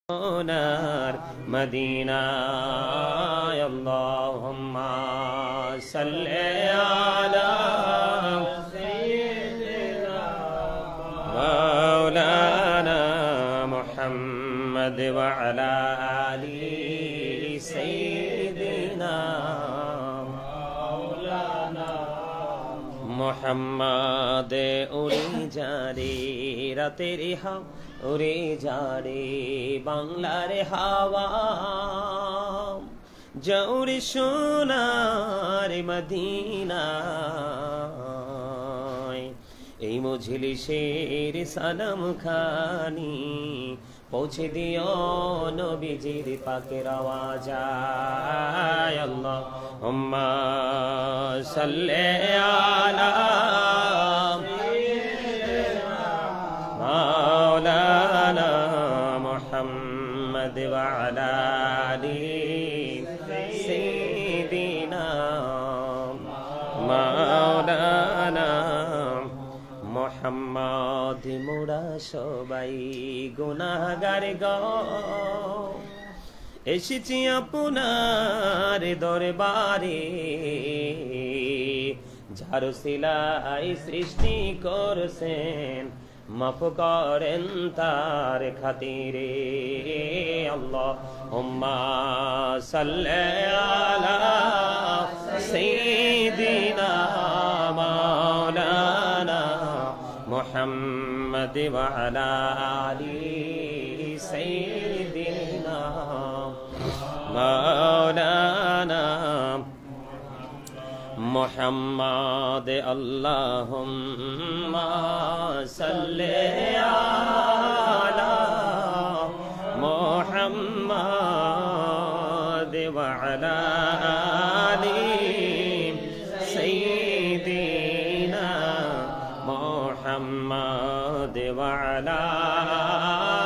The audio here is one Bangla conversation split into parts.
সোনার মদিনায় আল্লাহুম্মা সাল্লি আলা সাইয়্যিদিনা মাওলানা মুহাম্মদ ওয়া আলা আলি সাইয়্যিদিনা মাওলানা মুহাম্মদ উড়ে যারে রাতের উড়ে যারে বাংলার হাওয়া জৌরে সোনার মদিনায় এই মজলিসের সালাম খানি পৌঁছে দিও নবীজির পাকের আওয়াজায় আল্লাহুম্মা সাল্লি আলা মাওলানা মুহাম্মদ ওয়া আলা আলি সাইয়্যিদিনা মাওলানা মুহাম্মদ। মোরা সবাই গুনাহগার গো, এসেছি আপনার দরবারে, যার সিলাই সৃষ্টি করছেন মাফ করেন তার খাতিরে। আল্লাহুম্মা সাল্লি আলা সাইয়্যিদিনা মাওলানা মুহাম্মদ ওয়া আলা আলি সাইয়্যিদিনা মাওলানা মুহাম্মদ। আল্লাহুম্মা সাল্লি আলা মুহাম্মদ ওয়া আলা আলি সাইয়্যিদিনা মুহাম্মদ ওয়া আলা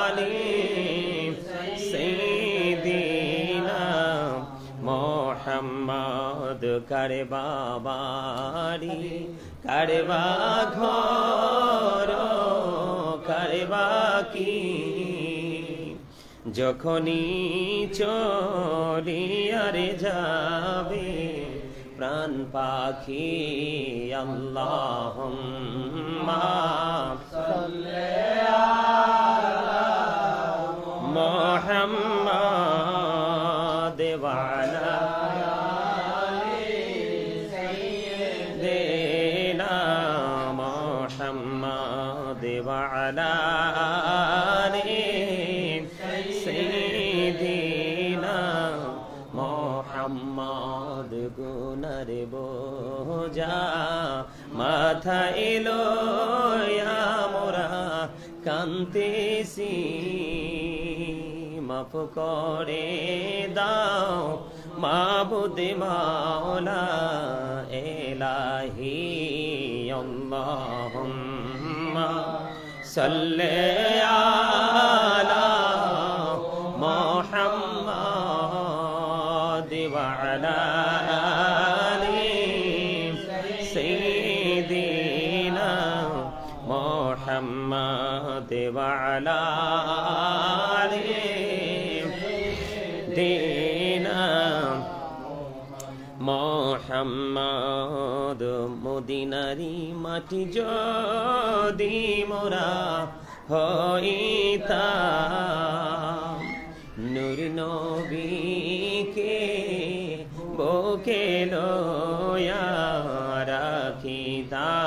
আলি সাইয়্যিদিনা মুহাম্মদ। কারে বাবারি কারে বা ঘর কারে বা কি, যখনই চলিয়ারে যাবে প্রাণ পাখি। আল্লাহুম্মা সাল্লি আলা মুহাম্মদ ওয়া আলা وعلى آل سيدنا محمد। গুনার বোঝা মাথায় লইয়া মোরা কান্দেছি, মাফ করে দাও মাবুদ মাওলা ইলাহি। আল্লাহুম্মা সাল্লি আলা মুহাম্মদ ওয়া আলা আলি সাইয়্যিদিনা মুহাম্মদ ওয়া আলা আলি সাইয়্যিদিনা মুহাম্মদ। মদিনারি মাটি যদি মোরা হইতাম, নূর নবীকে বুকে লইয়া রাখিতাম।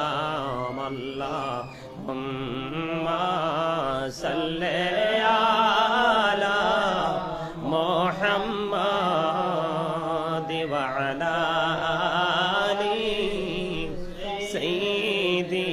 আল্লাহুম্মা সাল্লি আলা মুহাম্মদ ওয়া আলা আলি সাইয়্যিদিনা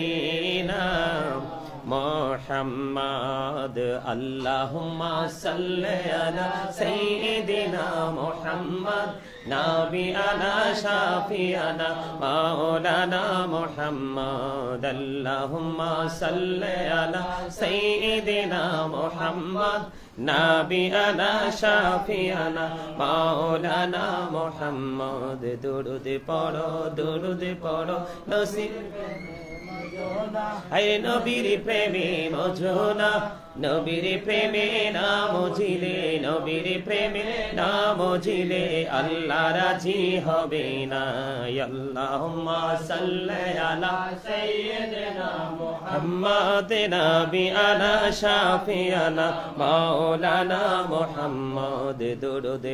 মুহাম্মদ। আল্লাহুম্মা সাল্লি আলা সাইয়্যিদিনা মুহাম্মদ নাবিয়ানা শাফিয়ানা মাওলানা মুহাম্মদ। আল্লাহুম্মা সাল্লি আলা সাইয়্যিদিনা মুহাম্মদ নাবিয়ানা শাফিয়ানা মাওলানা মুহাম্মদ। দুরুদ পড়ো নসিব হায় নবীর প্রেমে মজনা নবীর প্রেমে না মজিলে নবীর প্রেমে না মজিলে আল্লাহ রাজি হবে না আল্লাহুম্মা সাল্লি আলা সাইয়্যিদিনা মুহাম্মাদ নাবিয়ানা শাফিয়ানা মাওলানা মুহাম্মদ দুরুদ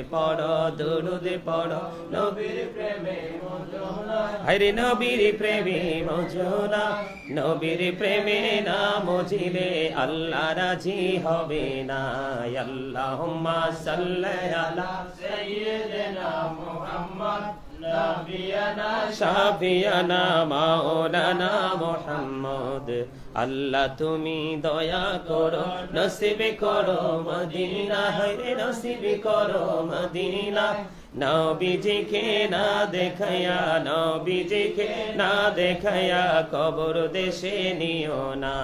পড়ো নবীর প্রেমে মজনা হায় নবীর প্রেমে মজনা নবীর প্রেমে না মজিলে আল্লাহ রাজি হবে না আল্লাহুম্মা সাল্লি আলা সাইয়্যিদিনা মুহাম্মাদ নাবিয়ানা শাফিয়ানা মাওলানা মুহাম্মদ আল্লাহ তুমি দয়া করো নসিব করো মদিনা হায় নসিব করো মদিনা নবীজিকে না দেখায়া নবীজিকে না দেখায়া কবর দেশে নিও না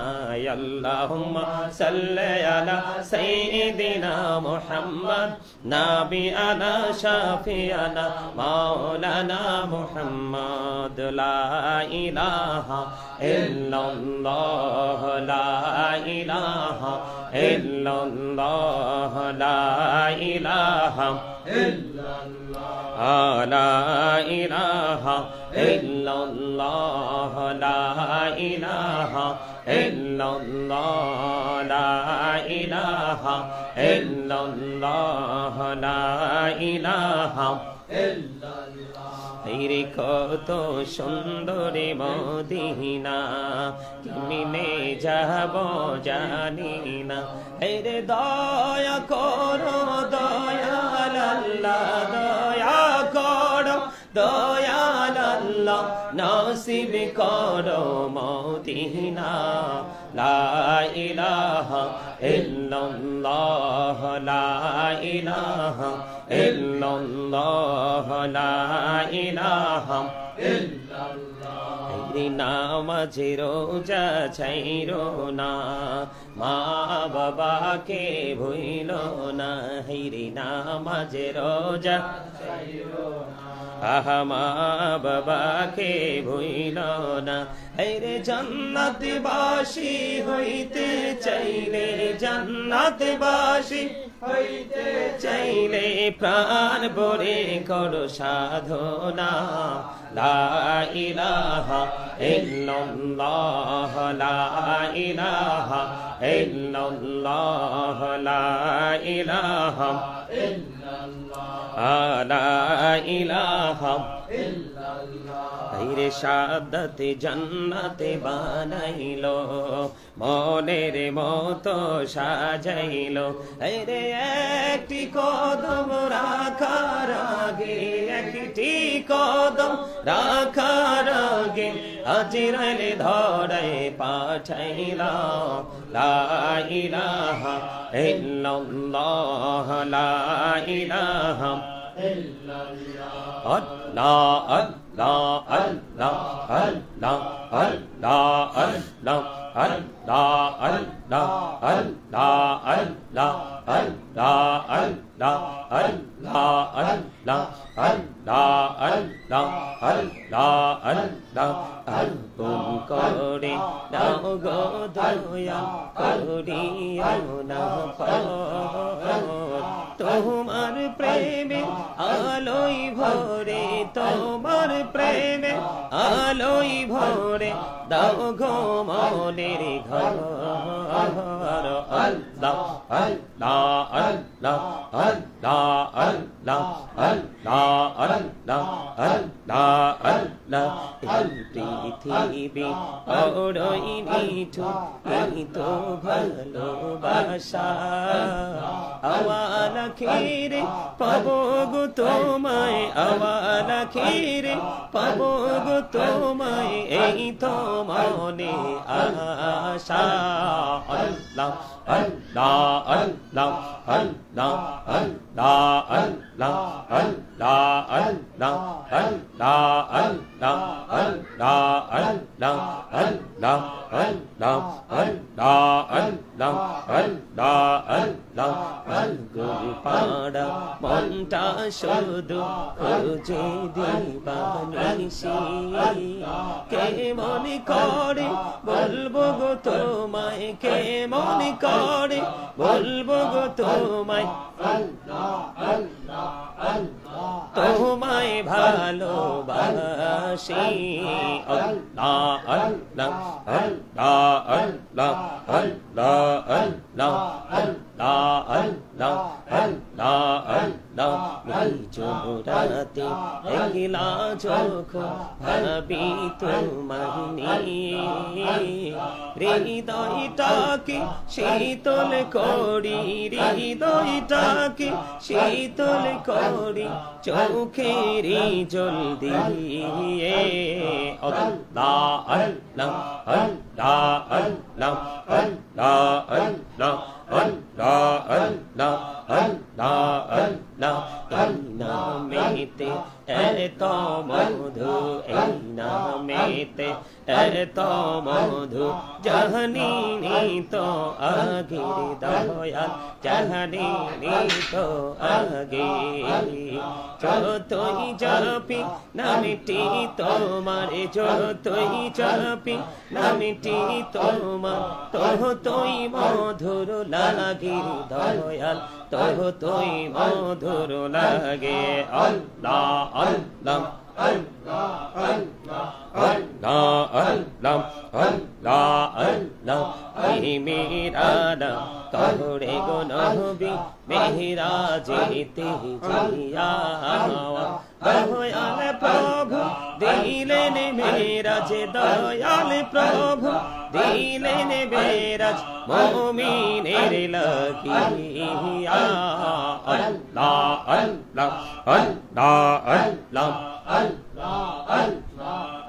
আল্লাহুম্মা সাল্লি আলা সাইয়্যিদিনা মুহাম্মদ নাবিয়ানা শাফিয়ানা মাওলানা মুহাম্মদ লা ইলাহা ইল্লাল্লাহ লা ইলাহা ইল্লাল্লাহ লা ইলাহা لا إله إلا الله لا إله إلا الله لا إله إلا الله لا إله إلا الله কত সুন্দর মদিনা কেমনে যাব জানি না রে দয়া করো দয়াল আল্লাহ দয়া করো দয়াল আল্লাহ নসিব করো মদিনা লা ইলাহা ইল্লাল্লাহ লা ইলাহা ইল্লাল্লাহ লা ইলাহা ইল্লাল্লাহ নামাজ রোজা ছাইরো না মা বাবাকে ভুইলো না হিরি নামাজ রোজা ছাইরো না আহা মা বাবাকে ভুইলো না রে জান্নাতবাসী হইতে চাইলে জান্নাতবাসী হইতে চাইলে প্রাণ ভরে করো সাধনা লা ইলাহা ইল্লাল্লাহ লা ইলাহা ইল্লাল্লাহ লা ইলাহা ইল্লাল্লাহ লা ইলাহা ইল্লাল্লাহ শাহাদাত জান্নাতে বানাইলো মনের মতো সাজাইলো রে একটি কদম রাখার আগে একটি কদম রাখার আগে আজরাইল ধরে পাঠাইলা লা ইলাহা ইল্লাল্লাহ লা ইলাহা ইল্লাল্লাহ আল্লাহ আল্লাহ আল্লাহ আল্লাহ আল্লাহ আল্লাহ আল্লাহ আল্লাহ আল্লাহ আল্লাহ আল্লাহ আল্লাহ আল্লাহ আল্লাহ আল্লাহ আল্লাহ আল্লাহ আল্লাহ আল্লাহ করে দাও গো দয়া করিও না তোমার প্রেমে আলোই ভরে তোমার প্রেমে আলোই ভরে দাও গো মনের ঘর আল্লাহ আল্লাহ আল্লাহ আল্লাহ আল্লাহ আল্লাহ আল্লাহ আল্লাহ আল্লাহ এই পৃথিবী বড়ই মিঠু এই তো ভালোবাসা আওয়ালা খিরে পাবো গো তোমায় আওয়ালা খিরে পাবো গো তোমায় এই তো মনে আশা আল্লাহ আল্লাহ আল্লাহ পাড়া মনটা শুধু খুঁজে দিবানিশি কে মনে করে বলবো গো তোমায় কে মনে করে বলবো গো তোমায় তোমায় ভালোবাসি আল্লাহ আল্লাহ আল্লাহ আল্লাহ আল্লাহ আল্লাহ আল্লাহ আল্লাহ আল্লাহ আল্লাহ নিজরাতে একলা যখন ভাবি তোমায় নিয়ে হৃদয়টাকে শীতল করি হৃদয়টাকে শীতল করি চোখের জল দিয়ে আল্লাহ আল্লাহ আল্লাহ আল্লাহ আল্লাহ আল্লাহ আল্লাহ আল্লাহ আল্লাহ আল্লাহ এই নামেতে এত মধু এই নামেতে এত মধু জাহানি তো আগে দয়াল জাহানি তো আগে যতই জপি নামটি তোমার যতই জপি নামটি তোমার ততই মধুর লাগে দয়াল ততই মধুর লাগে আল্লাহ আল্লাহ আল্লাহ আল্লাহ আল্লাহ আল্লাহ আল্লাহ মেরা করে গো নবী মেরা যেতে জিয়া দয়াল প্রভু দিলেন মেরাজ দয়াল প্রভু দিলেন মেরাজ মুমিনের লাগিয়া আল্লাহ আল্লাহ আল্লাহ আল্লাহ আল্লাহ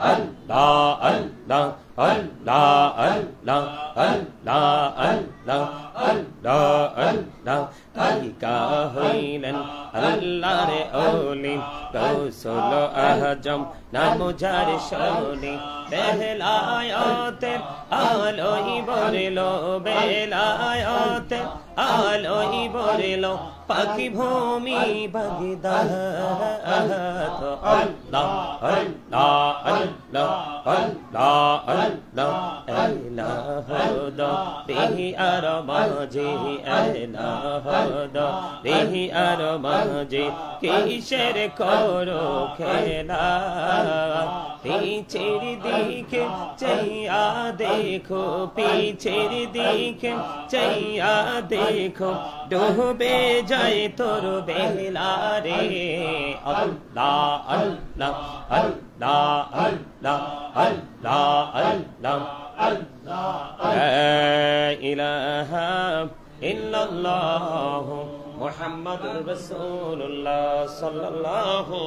আল্লাহ আল্লাহ আল্লাহ আল্লাহ আল্লাহ আল্লাহ আল্লাহ আল্লাহ তাইকা হইলেন আল্লাহর ওলি গৌসুল আজম নাম যার শোনে বেলায়েতের আলোই বরলো বেলায়েতের আলোই বরলো পাখি ভূমি বাগদাদ আল্লাহ আল্লাহ আল্লাহ আল্লাহ আল্লাহ ইলাহ দেহি আর মাঝে ইলাহ দেহি আর মাঝে কিসের করো খেলা পিছের দিকে চাইয়া দেখো পিছের দিকে চাইয়া দেখো ডুবে যায় তোর বেলা রে আল্লাহ আল্লাহ আল্লাহ আল্লাহ আল্লাহ আল্লাহ আল্লাহ লা ইলাহা ইল্লাল্লাহ মুহাম্মাদুর রাসূলুল্লাহ সাল্লাল্লাহু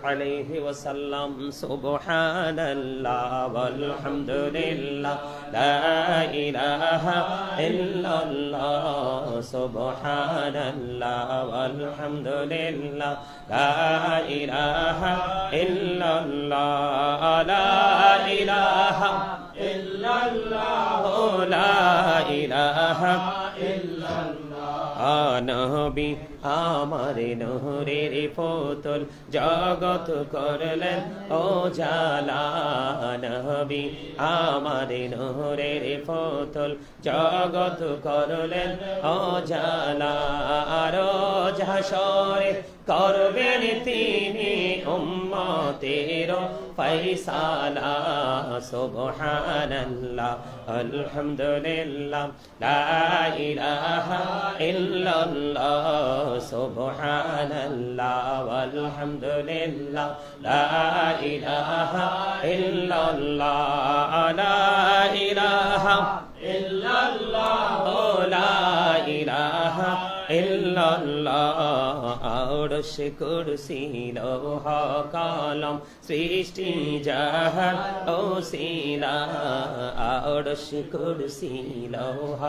আলাইহি ওয়াসাল্লাম সুবহানাল্লাহ ওয়ালহামদুলিল্লাহ লা ইলাহা ইল্লাল্লাহ সুবহানাল্লাহ ওয়ালহামদুলিল্লাহ লা ইলাহা ইল্লাল্লাহ লা ইলাহা ইল্লাল্লাহ লা ইলাহা ইল্লাল্লাহ নবী আমার নূরের পুতুল জগৎ করলেন ও জালা নবী আমার নূরের পুতুল জগৎ করলেন ও জালা রোজ হাসরে করবেন তিনি উম্মতের ফয়সালা সুবহানাল্লাহ আলহামদুলিল্লাহ লা ইলাহা ইল্লাল্লাহ সুবহানাল্লাহ ওয়ালহামদুলিল্লাহ লা ইলাহা ইল্লাল্লাহ লা ইলাহা ইল্লাল্লাহ লা ইলাহা ইল্লাল্লাহ আরশ কুরসি লৌহ কলম সৃষ্টি জাহান ওসিলা আরশ কুরসি লৌহ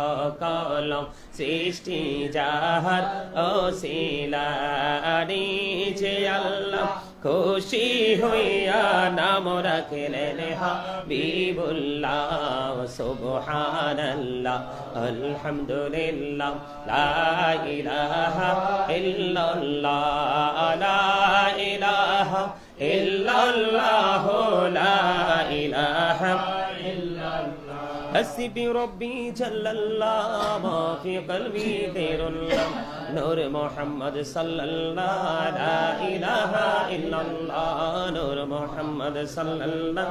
কলম সৃষ্টি জাহান ওসিলা নিজে আল্লাহ খুশি হইয়া নাম রাখলেন হাবিবুল্লাহ সুবহানাল্লাহ আলহামদুলিল্লাহ লা ইলাহা ইল্লাল্লাহ লা ইলাহা ইল্লাল্লাহ লা ইলাহা ইল্লাল্লাহ হাসবি রব্বি জাল্লাল্লাহ মা ফি কলবি গায়রুল্লাহ নূর মুহাম্মদ সাল্লাল্লাহ লা ইলাহা ইল্লাল্লাহ নূর মুহাম্মদ সাল্লাল্লাহ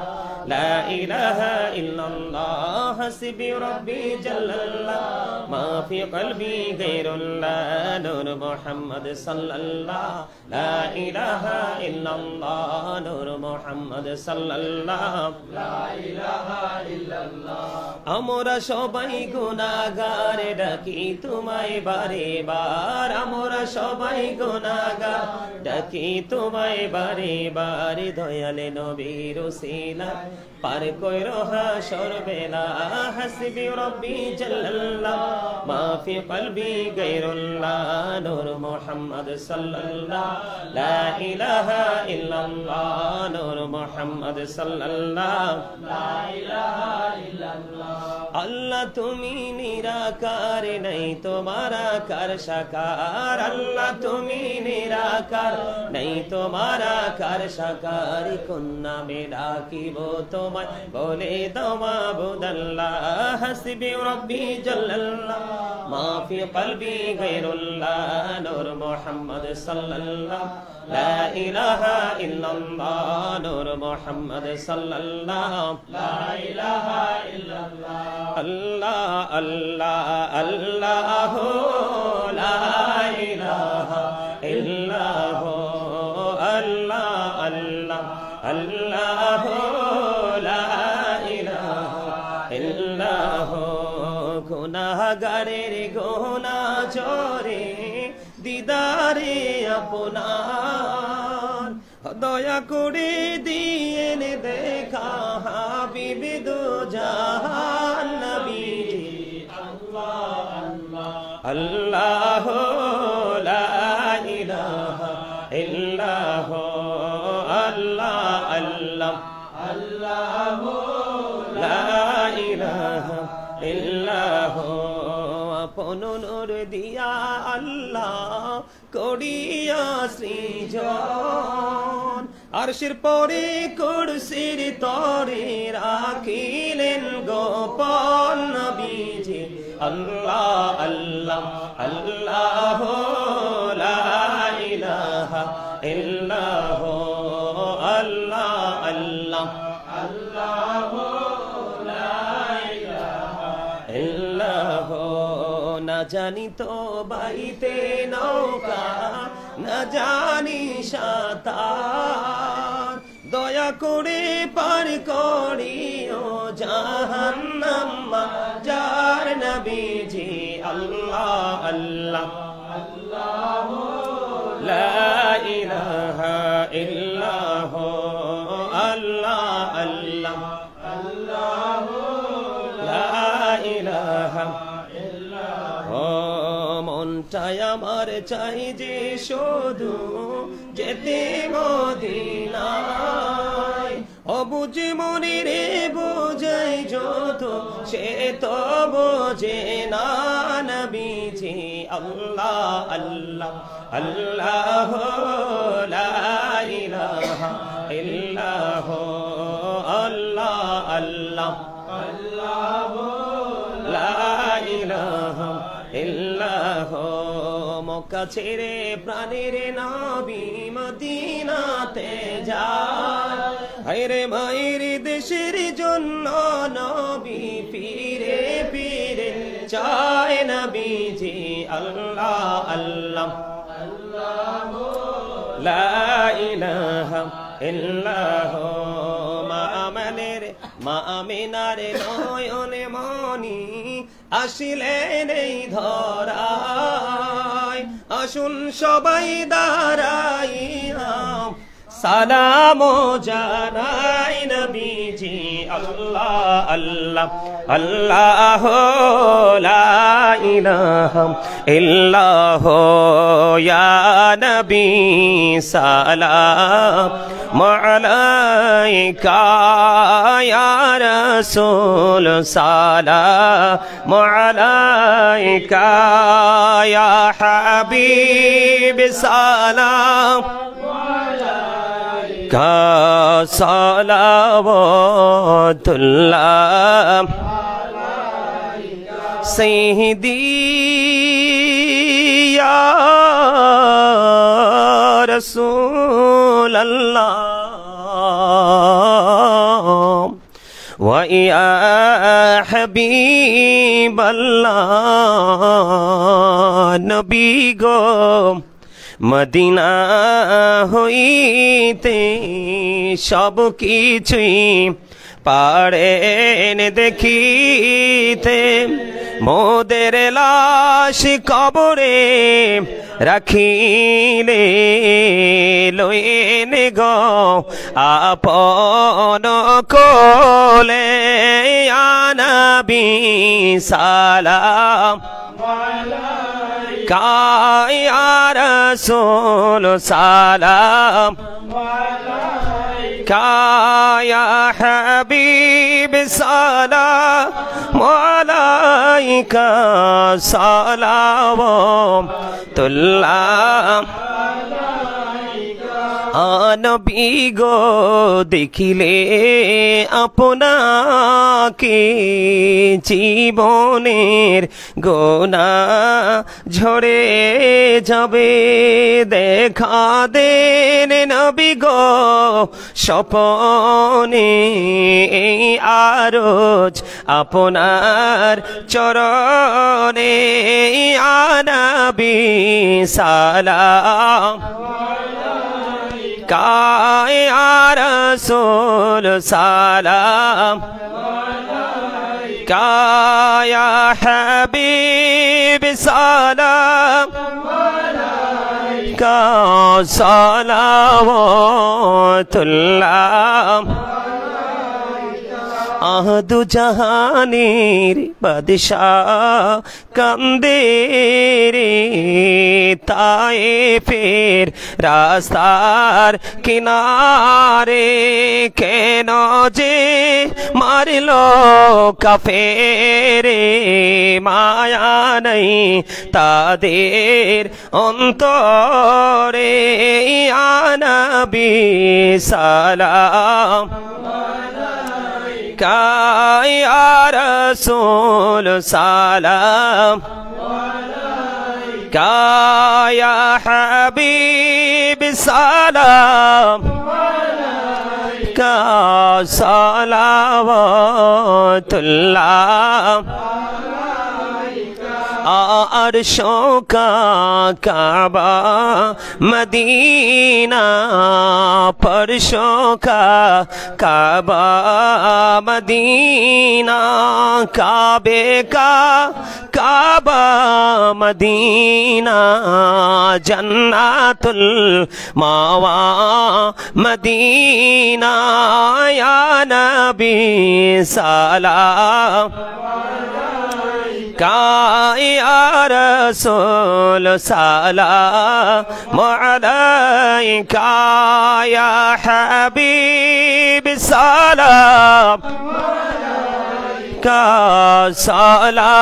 লা ইলাহা ইল্লাল্লাহ হাসবি রব্বি জাল্লাল্লাহ মা ফি কলবি গায়রুল্লাহ নূর মুহাম্মদ সাল্লাল্লাহ লা ইলাহা ইল্লাল্লাহ নূর মুহাম্মদ সাল্লাল্লাহ লা ইলাহা ইল্লাল্লাহ আমরা সবাই গুনাহগার ডাকি তোমায় বারে বার আমরা সবাই গুনাহগার ডাকি তোমায় বারে বার দয়াল নবীর ওসিলা পার কইরো হাসর বেলা হাসবি রব্বি জাল্লাল্লাহ মা ফি কলবি গায়রুল্লাহ নূর মুহাম্মদ সাল্লাল্লাহ লা ইলাহা ইল্লাল্লাহ নূর মুহাম্মদ সাল্লাল্লাহ লা ইলাহা ইল্লাল্লাহ আল্লাহ তুমি নিরাকার নাই তোমার আকার সাকার আল্লাহ তুমি নিরাকার নাই তোমার আকার সাকার কোন নামে ডাকিব তোমায় বলে দাও মাবুদাল্লাহ হাসবি রব্বি জাল্লাল্লাহ মা ফি কলবি গায়রুল্লাহ নূর মুহাম্মদ সাল্লাল্লাহ লা ইলাহা ইল্লাল্লাহ নূর মুহাম্মদ সাল্লাল্লাহ লা ইলাহা ইল্লাল্লাহ আল্লাহ আল্লাহ আল্লাহ লা ইলাহা ইল্লাহ আল্লাহ আল্লাহ আল্লাহ লা ইলাহা ইল্লাহ গুনাহগারের গুনাহ জোরে দিদারে আপনার দয়া করে দিয়েন দেখা হাবিব দো জাহান নবীজি আল্লাহ আল্লাহ লা ইলাহা ইল্লাহ আল্লাহ আল্লাহ আল্লাহ লা ইলাহা ইল্লাহ আপন নূর দিয়া আল্লাহ করিয়া সৃজন আরশের পরে কুরসির তরে রাখিলেন গোপন নবীজি আল্লাহ আল্লাহ আল্লাহ লা ইলাহা ইল্লাহ আল্লাহ আল্লাহ আল্লাহ লা ইলাহা ইল্লাহ না জানি তো বাইতে নৌকা না জানি সাঁতার দয়া করে পার করিও জাহান্নাম যার নবীজি আল্লাহ আল্লাহ আল্লাহ লা ইলাহা ইল্লাহ আল্লাহ আল্লাহ আল্লাহ লা ইলাহা মনটাই আমার চাই যে শুধু যেতে মদিনায় অবুঝ মনে রে বোঝাই যত সে তো বোঝে না নবীজি আল্লাহ আল্লাহ আল্লাহ লা ইলাহা ইল্লাহ আল্লাহ আল্লাহ আল্লাহ লা ইলাহা ইল্লাহ মক্কা ছেড়ে প্রাণের নবী মদিনাতে যায় হায়রে মায়ের দেশের জন্য নবী ফিরে ফিরে চায় নবীজি আল্লাহ আল্লাহ আল্লাহ লা ইলাহা ইল্লাহ মা প্রাণের মা আমিনার নয়নে মনি আসিলেন এই ধরায় আসুন সবাই দাঁড়াইয়া সালাম জানাই নবীজি আল্লাহ আল্লাহ আল্লাহ লা ইলাহা ইল্লাহ ইয়া নবী সালাম আলাইকা ইয়া রাসূল সালাম আলাইকা ইয়া হাবিব সালাম সালাওয়াতুল্লাহ সাইয়্যিদি ইয়া রাসূলাল্লাহ ওয়া ইয়া হাবিবাল্লাহ নবী গো মদিনা হইতে সব কিছুই পারেন দেখিতে মোদের লাশ কবরে রাখিলে লইন গো আপন কোলে ইয়া নবী সালাম ইয়া রাসূল সালাম ইয়া হাবিব সালাম আলাইকা সালাওয়াতুল্লাহ নবী গো দেখিলে আপনাকে জীবনের গোনাহ ঝরে যাবে দেখা দেন নবী গো স্বপনে এই আরজ আপনার চরণে ইয়া নবী সালাম ইয়া রাসূল সালাম ইয়া হাবিব সালাম সালাওয়াতুল্লাহ আহদু জাহানের বাদশাহ কান্দে রে তায়েফের রাস্তার কিনারে কেন যে মারলো কাফেরে মায়া নাই তাদের অন্তরে ইয়া নবী সালাম ইয়া রাসূল সালাম ইয়া হাবিব সালাম সালাওয়াতুল্লাহ अर्शों का काबा मदीना फर्शों का काबा मदीना काबे का काबा मदीना जन्नतुल मावा मदीना या नबी सलाम या रसूल सलाम अलैका या हबीब सलाम अलैका सलावतुल्लाह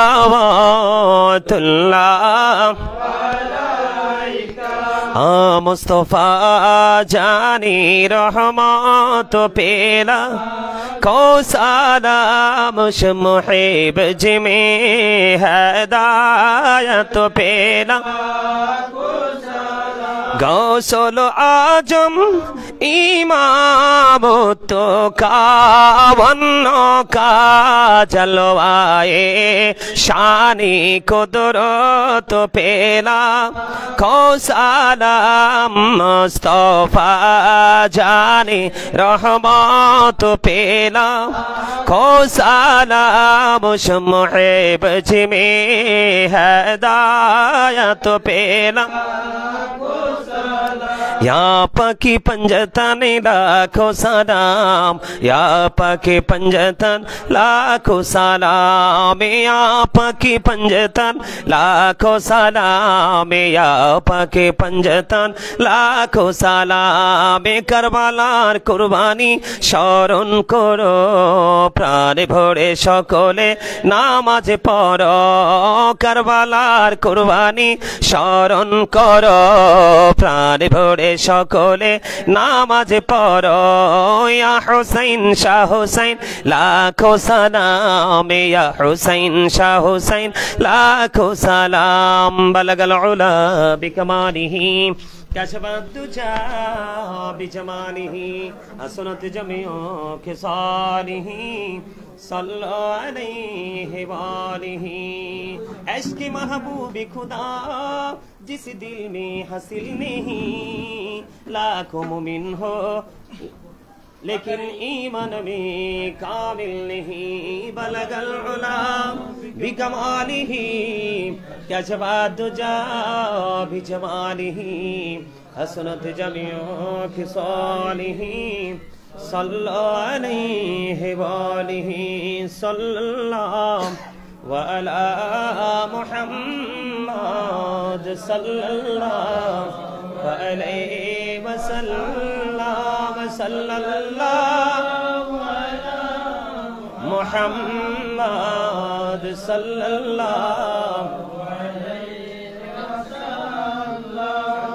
मुस्तफा जानी रहमत पेला को सलाम मुहिब जिमे हदायत पेला गौसल आजम इमाम तो कावन्नो का जलवाए शानी कुदरत पेला कौसालाम मुस्तफा जानी रहमत पेला कौसालाम मुहिब जिमे हदायत पेला या पकी पंजतन लाखों सलाम या पकी पंजतन लाखों सलाम या पकी पंजतन लाखों सलाम या पकी पंजतन लाखों सलाम करबालार कुरबानी স্মরণ করো প্রাণ ভরে সকলে নামাজ পড়ো কারবালার কুরবানি স্মরণ করো প্রাণ ভরে সকলে নামাজ পড়ো ইয়া হুসাইন শাহ হুসাইন লাখো সালাম ইয়া হুসাইন শাহ হুসাইন লাখো সালাম বালাগাল উলা বিকামালিহি كشف الدجى بجماله حسنت جميع خصاله صلوا عليه وآله عشق محبوب खुदा जिस दिल में हासिल नहीं लाखों मुमिन हो लेकिन ईमान में कामिल नहीं बलगल उला बिकमालिही कशफाद्दुजा बिजमालिही हसनत जमीउ खिसालिही सल्लल्लाहु अलैहि वालिही सल्लल्लाहु वअला मुहम्मद सल्लल्लाहु अलैहि वसल्लम सल्लल्लाहु अलैहि मुहम्मद सल्लल्लाहु अलैहि वसल्लम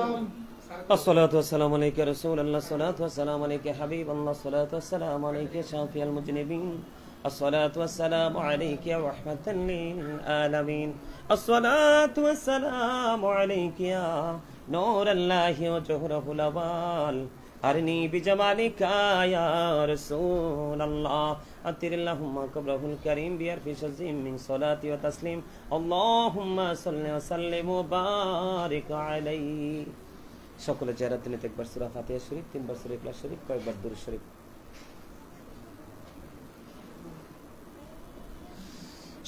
अस्सलातु वस्सलामु अलैका रसूलल्लाह अस्सलातु वस्सलामु अलैका हबीबल्लाह अस्सलातु वस्सलामु अलैका शाफिअल मुजनिबीन अस्सलातु वस्सलामु अलैका रहमतल लिल आलमीन अस्सलातु वस्सलामु अलैका नूर अल्लाहि व जुहरुल अवाल अरनी बिजमालिका या रसूल अल्लाह अतिरिल्लाहुम्मा कब्रहुल करीम बिअरफि शज़ीम मिन सलाति व तस्लीम अल्लाहुम्मा सल्लि व सल्लिम व बारिक अलैहि সকলে যারা তিলাওয়াত একবার সূরা ফাতিহা শরীফ তিনবার সূরা ইখলাস শরীফ কয়েকবার দুরূদ শরীফ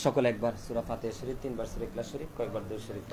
সকলে একবার সূরা ফাতিহা শরীফ তিনবার সূরা ইখলাস শরীফ কয়েকবার দুরূদ শরীফ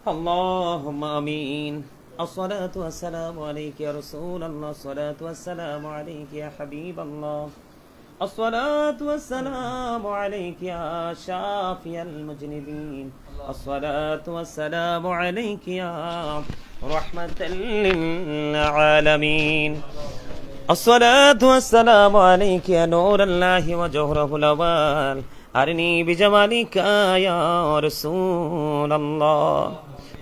اللهم آمين الصلاة والسلام عليك يا رسول الله الصلاة والسلام عليك يا حبيب الله الصلاة والسلام عليك يا شافي المذنبين الصلاة والسلام عليك يا رحمة للعالمين الصلاة والسلام عليك يا نور الله وجوهره الأول أرني بجمالك يا رسول الله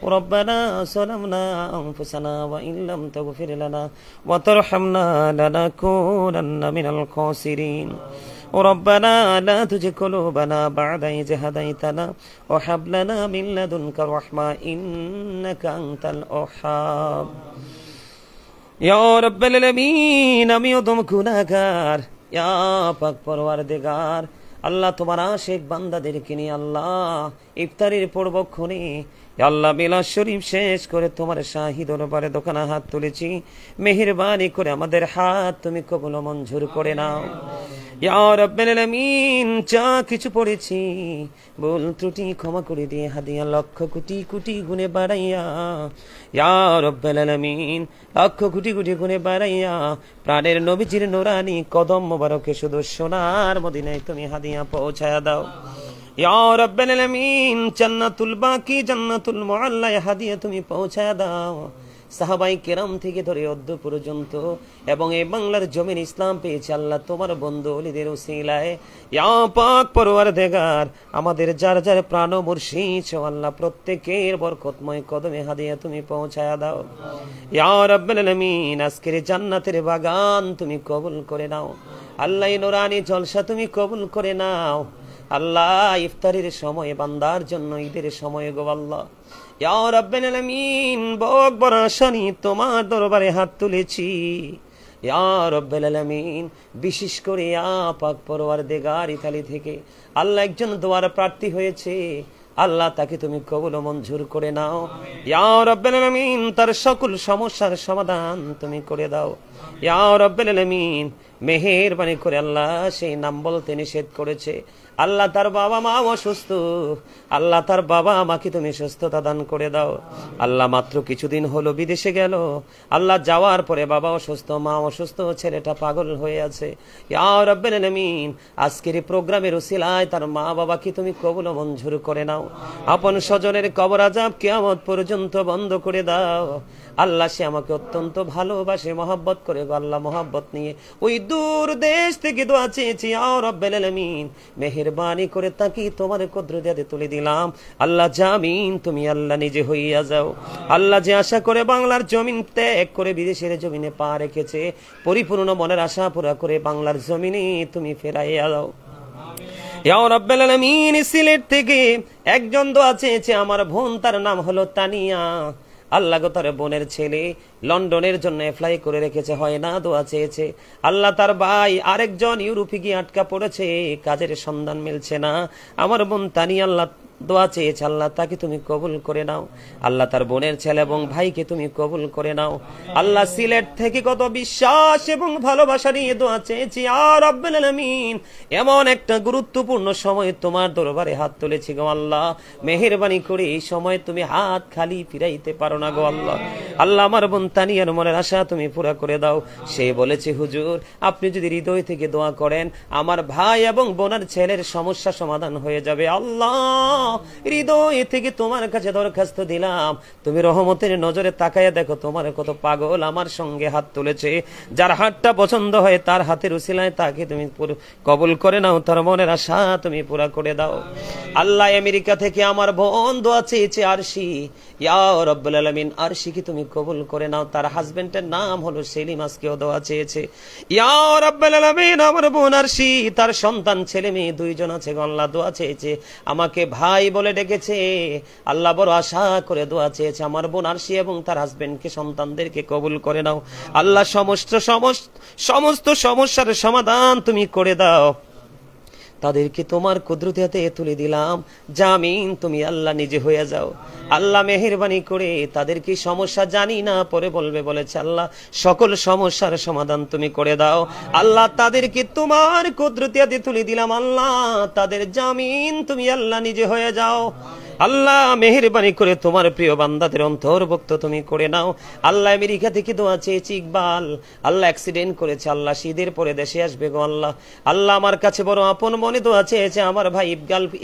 ربنا ظلمنا أنفسنا وإن لم تغفر لنا وترحمنا لنكونن من الخاسرين ربنا لا تزغ قلوبنا بعد إذ هديتنا وهب لنا من لدنك رحمة إنك أنت الوهاب يا رب العالمين আমি ওদম গুনাহগার ইয়া পাক পরওয়ারদিগার আল্লাহ তোমার আশিক বান্দাদেরকে নিয়ে আল্লাহ ইফতারির পূর্বক্ষণে আল্লাহ মিলাদ শরীফ শেষ করে তোমার শাহী দরবারে দোকানে হাত তুলেছি মেহেরবানি করে আমাদের হাত তুমি কবুল মঞ্জুর করে নাও ইয়া রাব্বাল আলামিন যা কিছু পড়েছি ভুল ত্রুটি ক্ষমা করে দিয়ে হাদিয়া লক্ষ কোটি কোটি গুণে বাড়াইয়া, ইয়া রাব্বাল আলামিন লক্ষ কোটি কোটি গুণে বাড়াইয়া প্রাণের নবীজির নুরানি কদম মোবারকে শুধু সোনার মদিনায় তুমি হাদিয়া পৌঁছায়া দাও। ইয়া রাব্বাল আলামিন জান্নাতুল বাকি জান্নাতুল মুআল্লায় হাদিয়া তুমি পৌঁছায়া দাও। সাহাবাই কেরাম থেকে ধরে অদ্য পর্যন্ত এবং এই বাংলার জমিন ইসলাম পেয়েছে আল্লাহ তোমার বন্ধু ওলিদের উসিলায়। ইয়া পাক পরওয়ারদিগার আমাদের যার যার প্রাণ মুর্শিদ আল্লাহ প্রত্যেকের বরকতময় কদমে হাদিয়া তুমি পৌঁছায়া দাও। ইয়া রাব্বাল আলামিন আজকের জান্নাতের বাগান তুমি কবুল করে নাও আল্লাহ, নুরানি জলসা তুমি কবুল করে নাও আল্লাহ। ইফতারের সময় বান্দার জন্য ঈদের সময় গো আল্লাহ, ইয়া রাব্বাল আলামিন বক বড় শনি তোমার দরবারে হাত তুলেছি ইয়া রাব্বাল আলামিন। বিশেষ করে ইয়া পাক পরওয়ারদিগার ইতালি থেকে আল্লাহ একজন দোয়ার প্রার্থী হয়েছে আল্লাহ, তাকে তুমি কবুল মঞ্জুর করে নাও ইয়া রাব্বাল আলামিন। তার সকল সমস্যার সমাধান তুমি করে দাও ইয়া রাব্বাল আলামিন। মেহেরবানি করে আল্লাহ সেই নাম বলতে নিষেধ করেছে আল্লাহ, তার বাবা মা অসুস্থ আল্লাহ, তার বাবা মাকে তুমি সুস্থতা দান করে দাও আল্লাহ। মাত্র কিছুদিন হলো বিদেশে গেল আল্লাহ, যাওয়ার পরে বাবা অসুস্থ মা অসুস্থ ছেলেটা পাগল হয়ে আছে ইয়া রাব্বাল আলামিন। আজকের এই প্রোগ্রামের উসিলায় তার মা বাবাকে তুমি কবুল মঞ্জুর করে নাও, আপন স্বজনের কবর আযাব কিয়ামত পর্যন্ত বন্ধ করে দাও আল্লাহ। সে আমাকে অত্যন্ত ভালোবাসে মহব্বত করে আল্লাহ, মহব্বত নিয়ে ওই দূর দেশ থেকে দোয়া চেয়েছি ইয়া রাব্বাল আলামিন। মেহেরবানি করে তাকে তোমার কুদরতে তুলে দিলাম আল্লাহ, জামিন তুমি আল্লাহ নিজে হইয়া যাও আল্লাহ। যে আশা করে বাংলার জমিন ত্যাগ করে বিদেশের জমিনে পা রেখেছে পরিপূর্ণ মনের আশা পুরা করে বাংলার জমিনে তুমি ফেরাইয়া দাও ইয়া রাব্বাল আলামিন। সিলেট থেকে একজন দোয়া চেয়েছে আমার বোন, তার নাম হলো তানিয়া আল্লাহ গো। তার বোনের ছেলে লন্ডনের জন্য অ্যাপ্লাই করে রেখেছে, হয় না, দোয়া চেয়েছে আল্লাহ। তার ভাই আরেকজন ইউরোপে গিয়ে আটকা পড়েছে, কাজের সন্ধান মিলছে না। আমার বোন তানিয়া আল্লাহ দোয়া চেয়েছে আল্লাহ, তাকে তুমি কবুল করে নাও আল্লাহ। তার বোনের ছেলে এবং ভাইকে তুমি কবুল করে নাও আল্লাহ। সিলেট থেকে কত বিশ্বাস এবং ভালোবাসা নিয়ে দোয়া চেয়েছি ইয়া রাব্বাল আলামিন। এমন একটা গুরুত্বপূর্ণ সময় তোমার দরবারে হাত তুলেছি গো আল্লাহ, মেহেরবানি করে এই সময় তুমি হাত খালি ফিরাইতে পারো না গো আল্লাহ। আল্লাহ আমার বোন তানিয়ার মনের আশা তুমি পুরা করে দাও। সে বলেছে হুজুর আপনি যদি হৃদয় থেকে দোয়া করেন আমার ভাই এবং বোনের ছেলের সমস্যা সমাধান হয়ে যাবে আল্লাহ। হৃদয় থেকে তোমার কাছে দরখাস্ত দিলাম, তুমি রহমতের নজরে তাকায়া দেখো তোমার কত পাগল আমার সঙ্গে হাত তুলেছে। যার হাতটা পছন্দ হয় তার হাতের উসিলায় তাকে তুমি কবুল করে নাও, তার মনের আশা তুমি পুরা করে দাও আল্লাহ। আমেরিকা থেকে আমার বোন দোয়া চেয়েছে আরশি ইয়া রাব্বাল আলামিন। আরশিকে তুমি কবুল করে নাও, তার হাজবেন্ডের নাম হলো সেলিম, আজকেও দোয়া চেয়েছে ইয়া রাব্বাল আলামিন। আমার বোন আরশি তার সন্তান ছেলে মেয়ে দুইজন আছে আল্লাহ, দোয়া চেয়েছে আমাকে ভাই বলে ডেকেছে আল্লাহ, বড় আশা করে দোয়া চেয়েছে আমার বোন আরশি এবং তার হাজবেন্ডকে সন্তানদেরকে কবুল করে নাও আল্লাহ। সমস্ত সমস্যার সমাধান তুমি করে দাও, তাদেরকে তোমার কুদরতে তুলে দিলাম, জামিন তুমি আল্লাহ নিজে হয়ে যাও আল্লাহ। মেহেরবানি করে তাদেরকে সমস্যা জানি না পরে বলবে বলেছে আল্লাহ, সকল সমস্যার সমাধান তুমি করে দাও আল্লাহ। তাদেরকে তোমার কুদরতে তুলে দিলাম আল্লাহ, তাদের জামিন তুমি আল্লাহ নিজে হয়ে যাও আল্লাহ। মেহেরবানি করে তোমার প্রিয় বান্দাদের অন্তর্ভুক্ত তুমি করে নাও আল্লাহ। আমেরিকা থেকে দোয়া চেয়েছি ইকবাল আল্লাহ, অ্যাক্সিডেন্ট করেছে আল্লাহ, শীতের পরে দেশে আসবে গো আল্লাহ। আল্লাহ আমার কাছে বড় আপন মনে দোয়া চেয়েছে আমার ভাই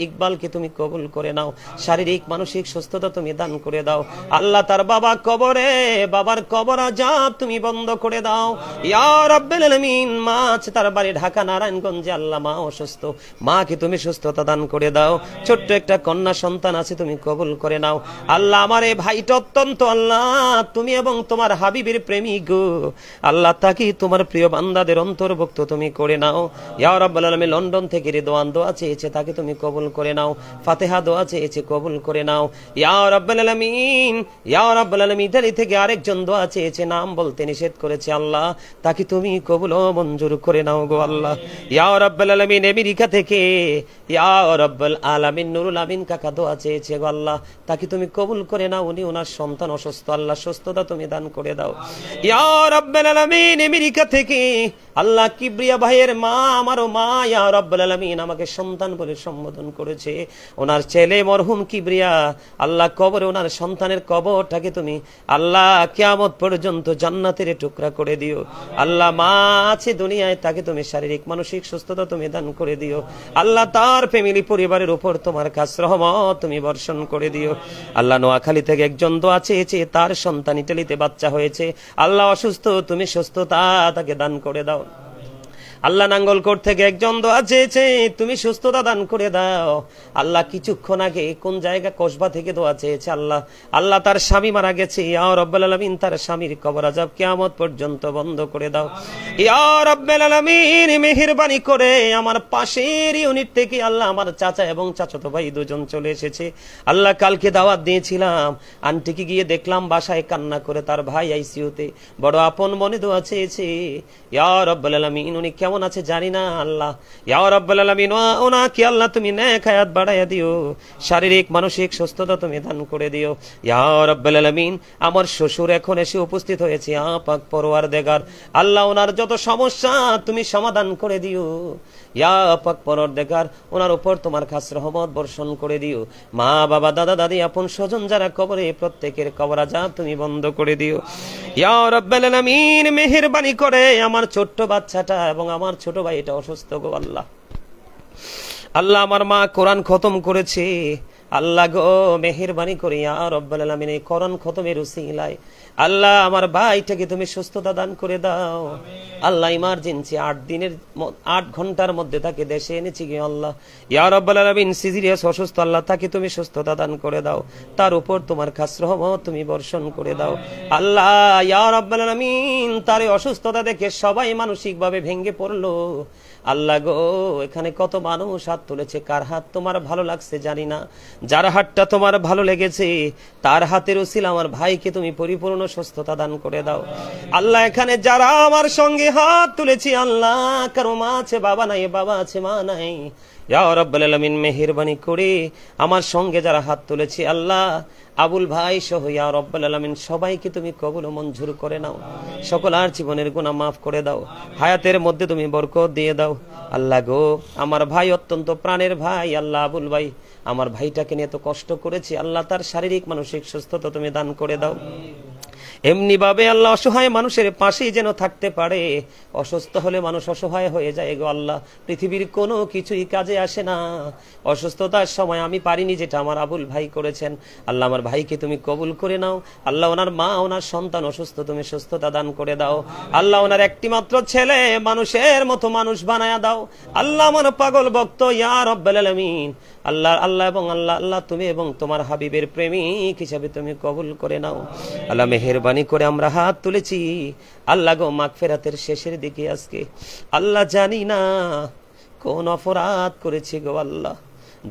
ইকবালকে তুমি কবুল করে নাও, শারীরিক মানসিক সুস্থতা তুমি দান করে দাও আল্লাহ। তার বাবা কবরে, বাবার কবর আযাব তুমি বন্ধ করে দাও ইয়া রাব্বাল আলামিন। মা আছে তার বাড়ি ঢাকা নারায়ণগঞ্জে আল্লাহ, মা অসুস্থ, মাকে তুমি সুস্থতা দান করে দাও। ছোট্ট একটা কন্যা সন্তান আছে তুমি কবুল করে নাও আল্লাহ। আমার এই ভাইটা অত্যন্ত আল্লাহ তুমি এবং তোমার হাবিবের প্রেমিক গো আল্লাহ, তাকে তোমার প্রিয় বান্দাদের অন্তর্ভুক্ত তুমি করে নাও ইয়া রাব্বাল আলামিন। লন্ডন থেকে রিদওয়ান দোয়া চেয়েছে তাকে তুমি কবুল করে নাও, ফাতিহা দোয়া চেয়েছে কবুল করে নাও ইয়া রাব্বাল আলামিন। ইয়া রাব্বাল আলামিন ইতালি থেকে আরেকজন দোয়া চেয়েছে, নাম বলতে নিষেধ করেছে আল্লাহ, তাকে তুমি কবুল ও মঞ্জুর করে নাও গো আল্লাহ ইয়া রাব্বাল আলামিন। আমেরিকা থেকে ইয়া রাব্বাল আলামিন নুরুল আমিন কাকা দোয়া চেয়েছে চেয়েছে গো আল্লাহ, তাকে তুমি কবুল করে নাও। উনি ওনার সন্তান অসুস্থ, আল্লাহ সুস্থতা তুমি দান করে দাও ইয়া রাব্বাল আলামিন। আমেরিকা থেকে আল্লাহ কিবরিয়া ভাইয়ের মা, আমারও মা, ইয়া রাব্বাল আলামিন আমাকে সন্তান বলে সম্বোধন করেছে। ওনার ছেলে মরহুম কিবরিয়া, আল্লাহ কবরে ওনার সন্তানের কবরটাকে তুমি আল্লাহ কিয়ামত পর্যন্ত জান্নাতের টুকরা করে দিও। আল্লাহ মা আছে দুনিয়ায়, তাকে তুমি শারীরিক মানসিক সুস্থতা তুমি দান করে দিও। আল্লাহ তার ফ্যামিলি পরিবারের উপর তোমার খাস রহমত তুমি বর্ষণ করে দিও। আল্লাহ নোয়াখালী থেকে একজন দোয়া চেয়েছে, তার সন্তান ইটালিতে বাচ্চা হয়েছে, আল্লাহ অসুস্থ, তুমি সুস্থতা তাকে দান করে দাও। আল্লাহ নাঙ্গলকোট থেকে একজন দোয়া চেয়েছে, তুমি সুস্থতা দান করে দাও। আল্লাহ কিছুক্ষণ আগে কোন জায়গা কসবা থেকে দোয়া চেয়েছে, আল্লাহ তার স্বামী মারা গেছে, ইয়া রাব্বাল আলামিন তার স্বামীর কবর আযাব কিয়ামত পর্যন্ত বন্ধ করে দাও ইয়া রাব্বাল আলামিন। মেহেরবানি করে আমার পাশের ইউনিট থেকে আল্লাহ আমার চাচা এবং চাচাতো ভাই দুজন চলে এসেছে। আল্লাহ কালকে দাওয়াত দিয়েছিলাম, আন্টিকে গিয়ে দেখলাম বাসায় কান্না করে, তার ভাই আইসিইউতে, বড় আপন মনে দোয়া চেয়েছে ইয়া রাব্বাল আলামিন। উনি কেমন আছে জানি না আল্লাহ, ইয়া রাব্বাল আলামিন ওনাকে আল্লাহ তুমি নেক হায়াত বাড়াইয়া দিও, শারীরিক মানসিক সুস্থতা তুমি দান করে দিও ইয়া রাব্বাল আলামিন। আমার শ্বশুর এখন এসে উপস্থিত হয়েছে, পাক পরওয়ারদিগার আল্লাহ ওনার যত সমস্যা তুমি সমাধান করে দিও ইয়া পাক পরওয়ারদিগার। ওনার উপর তোমার খাস রহমত বর্ষণ করে দিও। মা বাবা দাদা দাদি আপন স্বজন যারা কবরে, প্রত্যেকের কবর আযাব তুমি বন্ধ করে দিও ইয়া রাব্বাল আলামিন। মেহেরবানি করে আমার ছোট্ট বাচ্চাটা এবং আমার ছোট ভাই এটা অসুস্থ গো আল্লাহ। আল্লাহ আমার মা কোরআন খতম করেছে, আল্লাহ গো মেহেরবানি করে ইয়া রাব্বাল আলামিন এই কোরআন খতমের উসিলায় আল্লাহ আমার ভাইটাকে তুমি সুস্থতা দান করে দাও। আল্লাহ ইমার্জেন্সি 8 ঘন্টার মধ্যে তাকে দেশে এনেছি গো আল্লাহ ইয়া রাব্বাল আলামিন। সিরিয়াস অসুস্থ, আল্লাহ তাকে তুমি সুস্থতা দান করে দাও, তার উপর তোমার খাস রহমত তুমি বর্ষণ করে দাও আল্লাহ ইয়া রাব্বাল আলামিন। তার অসুস্থতা দেখে সবাই মানসিকভাবে ভেঙে পড়লো আল্লাহ গো। এখানে কত মানুষ হাত তুলেছে, কার হাত তোমার ভালো লাগছে জানি না, যার হাতটা তোমার ভালো লেগেছে তার হাতের উসিলা আমার ভাইকে তুমি পরিপূর্ণ সুস্থতা দান করে দাও আল্লাহ। এখানে যারা আমার সঙ্গে হাত তুলেছি আল্লাহ, কারো মা আছে বাবা নাই, বাবা আছে মা নাই, ইয়া রাব্বাল আলামিন মেহেরবানি করে আমার সঙ্গে যারা হাত তুলেছি আল্লাহ, আবুল ভাই সহ ইয়া রাব্বাল আলামিন সবাইকে তুমি কবুল ও মঞ্জুর করে নাও, সকলের জীবনের গুনাহ মাফ করে দাও, হায়াতের মধ্যে তুমি বরকত দিয়ে দাও আল্লাহ গো। আমার ভাই অত্যন্ত প্রাণের ভাই আল্লাহ, আবুল ভাই আমার ভাইটাকে নিয়ে তো কষ্ট করেছি আল্লাহ, তার শারীরিক মানসিক সুস্থতা তুমি দান করে দাও। এমনি ভাবে আল্লাহ অসহায় মানুষের পাশেই যেন থাকতে পারে, অসুস্থ হলে মানুষ অসহায় হয়ে যায় গো আল্লাহ, পৃথিবীর কোনো কিছুই কাজে আসে না। অসুস্থতার সময় আমি পারিনি যেটা আমার আবুল ভাই করেছেন আল্লাহ, আমার ভাইকে তুমি কবুল করে নাও আল্লাহ। ওনার মা ওনার সন্তান অসুস্থ, তুমি সুস্থতা দান করে দাও আল্লাহ। ওনার একটি মাত্র ছেলে মানুষের মতো মানুষ বানায়া দাও আল্লাহ। আমার পাগল ভক্ত ইয়া রাব্বাল আলামিন আল্লাহ এবং আল্লাহ তুমি এবং তোমার হাবিবের প্রেমিক হিসাবে তুমি কবুল করে নাও আল্লাহ। মেহেরবানি করে আমরা হাত তুলেছি আল্লাহ গো মাগফিরাতের শেষের দিকে আজকে আল্লাহ, জানি না কোন অপরাধ করেছি গো আল্লাহ,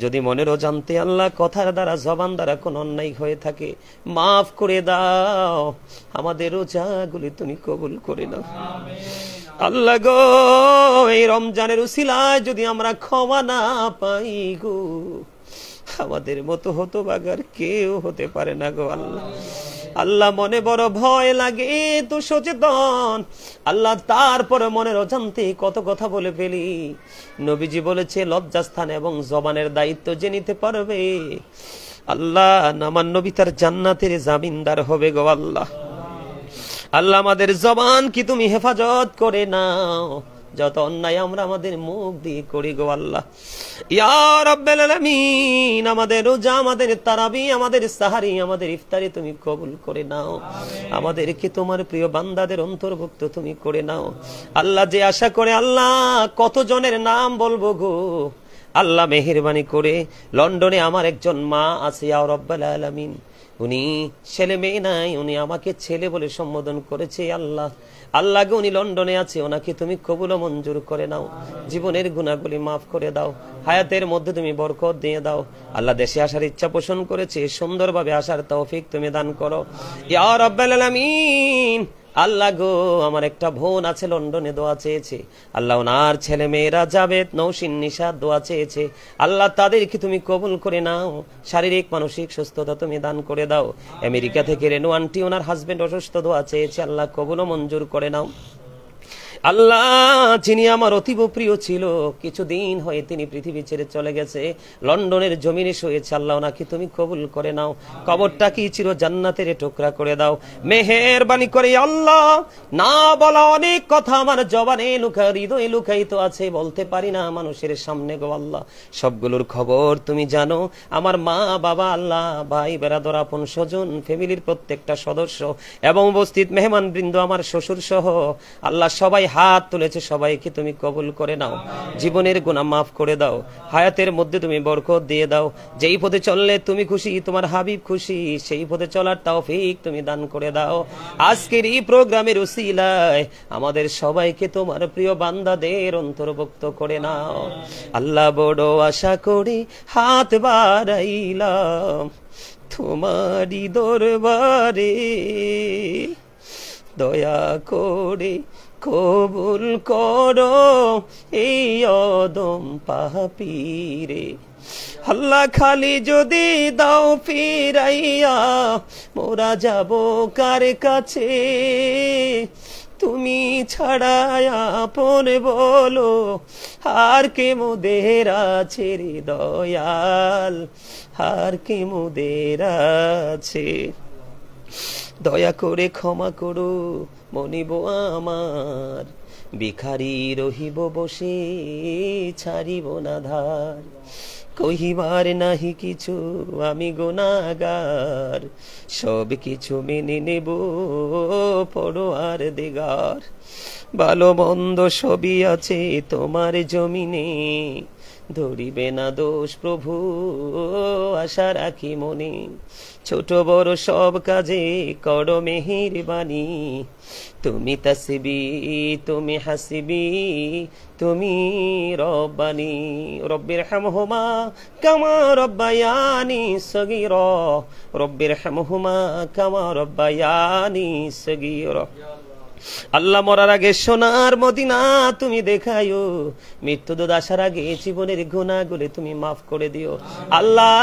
যদি মনের অজান্তে আল্লাহ কথার দ্বারা জবান দ্বারা কোন অন্যায় হয়ে থাকে মাফ করে দাও, আমাদের রোজাগুলি তুমি কবুল করে নাও আল্লাহ গো। এই রমজানের উসিলায় যদি আমরা ক্ষমা না পাই গো, আমাদের মতো হতভাগার কেউ হতে পারে না গো আল্লাহ। আল্লাহ মনে বড় ভয় লাগে তো সচেতন আল্লাহ, তারপরে মনের অজান্তে কত কথা বলে ফেলি। নবীজি বলেছে লজ্জাস্থান এবং জবানের দায়িত্ব যে নিতে পারবে আল্লাহ, আমার নবী তার জান্নাতের জামিনদার হবে গো আল্লাহ। আল্লাহ আমাদের জবান কি তুমি হেফাজত করে নাও, যত অন্যায় আমরা আমাদের মুখ দিয়ে করি গো আল্লাহ ইয়া রাব্বাল আলামিন। আমাদের রোজা, আমাদের তারাবি, আমাদের সাহারি, আমাদের ইফতারি তুমি কবুল করে নাও, আমাদেরকে তোমার প্রিয় বান্দাদের অন্তর্ভুক্ত তুমি করে নাও আল্লাহ। যে আশা করে আল্লাহ কত জনের নাম বলবো গো আল্লাহ, মেহেরবানি করে লন্ডনে আমার একজন মা আছে ইয়া রাব্বাল আলামিন, উনি ছেলে মেয়ে নাই, উনি আমাকে ছেলে বলে সম্বোধন করেছে আল্লাহ গো, উনি লন্ডনে আছে, ওনাকে তুমি কবুল ও মঞ্জুর করে নাও, জীবনের গুনাহগুলি মাফ করে দাও, হায়াতের মধ্যে তুমি বরকত দিয়ে দাও আল্লাহ। দেশে আসার ইচ্ছা পোষণ করেছে, সুন্দরভাবে আসার তৌফিক তুমি দান করো ইয়া রাব্বাল আলামিন। আল্লাহ গো, আমার একটা বোন আছে লন্ডনে, দোয়া চেয়েছে। আল্লাহ ওনার ছেলে মেয়েরা জাবেদ, নৌসিন, নিশাদ দোয়া চেয়েছে। আল্লাহ তাদেরকে তুমি কবুল করে নাও, শারীরিক মানসিক সুস্থতা তুমি দান করে দাও। আমেরিকা থেকে রেনু আন্টি, ওনার হাজবেন্ড অসুস্থ, দোয়া চেয়েছে। আল্লাহ কবুল ও মঞ্জুর করে নাও। আল্লাহ, যিনি আমার অতীব প্রিয় ছিল, কিছুদিন হয়ে তিনি পৃথিবী ছেড়ে চলে গেছে, লন্ডনের জমিনে শুয়েছে। আল্লাহ ওনাকে তুমি কবুল করে নাও, কবরটা কি চির জান্নাতের টুকরা করে দাও মেহেরবানি করে। আল্লাহ, না বলা অনেক কথা আমার জবানে হৃদয়ে লুকায়িত আছে, বলতে পারি না মানুষের সামনে গো আল্লাহ। সবগুলোর খবর তুমি জানো। আমার মা বাবা, আল্লাহ, ভাই বেরাদর, আপন স্বজন, ফ্যামিলির প্রত্যেকটা সদস্য এবং উপস্থিত মেহমান বৃন্দ, আমার শ্বশুর সহ আল্লাহ সবাই হাত তুলেছে, সবাইকে তুমি কবুল করে নাও, জীবনের গুনাহ মাফ করে দাও, হায়াতের মধ্যে তুমি বরকত দিয়ে দাও। যেই পথে চললে তুমি খুশি, তোমার হাবিব খুশি, সেই পথে চলার তৌফিক তুমি দান করে দাও। আজকের এই প্রোগ্রামের উসিলায় আমাদের সবাইকে তোমার প্রিয় বান্দাদের অন্তর্ভুক্ত করে নাও। আল্লাহ, বড় আশা করি হাত বাড়াইলাম তোমারই দরবারে, দয়া করে কবুল করো এই অদম পাপীরে। আল্লাহ, খালি যদি দাও ফিরাইয়া, মোরা যাব কার কাছে? তুমি ছাড়াই আপন বলো আর কে মোদের আছে রে দয়াল, আর কে মোদের আছে? দয়া করে ক্ষমা করো মনিব আমার, ভিখারি রহিব বসে ছাড়িব না ধার। কহিবার নাহি কিছু আমি গুনাহগার, সব কিছু মেনে নেব পরোয়ার দিগার। ভালো মন্দ সবই আছে তোমার জমিনে, ধরিবে না দোষ প্রভু আশা রাখি মনে। ছোট বড় সব কাজে করো মেহেরবানি, তুমি তাসবি তুমি হাসিবি তুমি রব্বানি। রব্বির হামহুমা কামা রব্বায়ানি সগীরা, রব্বির হামহুমা কামা রব্বায়ানি সগীরা। আল্লাহ, মরার আগে সোনার মদিনা তুমি দেখাইও, মৃত্যু দোদ আসার আগে জীবনের গুনাহগুলো তুমি মাফ করে দিও। আল্লাহ,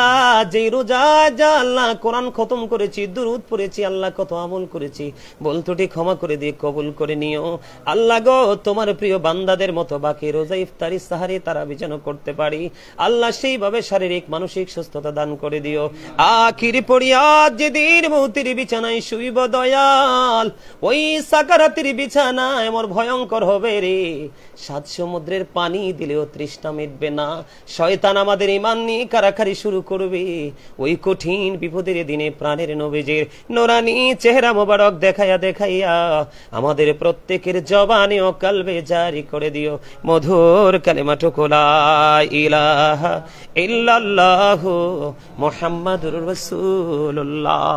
যে রোজা যা আল্লাহ কোরআন খতম করেছি, দুরূদ পড়েছি, আল্লাহ কত আমল করেছি, ভুল ত্রুটি ক্ষমা করে দিয়ে কবুল করে নিও। আল্লাহ গো, তোমার প্রিয় বান্দাদের মতো বাকি রোজা, ইফতারি, সাহারি, তারাবি যেন করতে পারি। আল্লাহ, সেইভাবে শারীরিক মানসিক সুস্থতা দান করে দিও। আখির পড়িয়া যেদিন মৌতির বিছানায় শুইব দয়াল, ওই সাকারাতের বিছানায় মোর ভয়ঙ্কর হবে রে। 7 সমুদ্রের পানি দিলেও তৃষ্ণা মিটবে না। শয়তান আমাদের ঈমান নিয়ে কারাকারি শুরু করবে। ওই কঠিন বিপদের দিনে প্রাণের নবীজির নোরানি চেহারা মোবারক দেখাইয়া দেখাইয়া আমাদের প্রত্যেকের জবানে ও কলবে জারি করে দিও মধুর কালেমাটুকু লা ইলাহা ইল্লাল্লাহু মুহাম্মাদুর রাসূলুল্লাহ।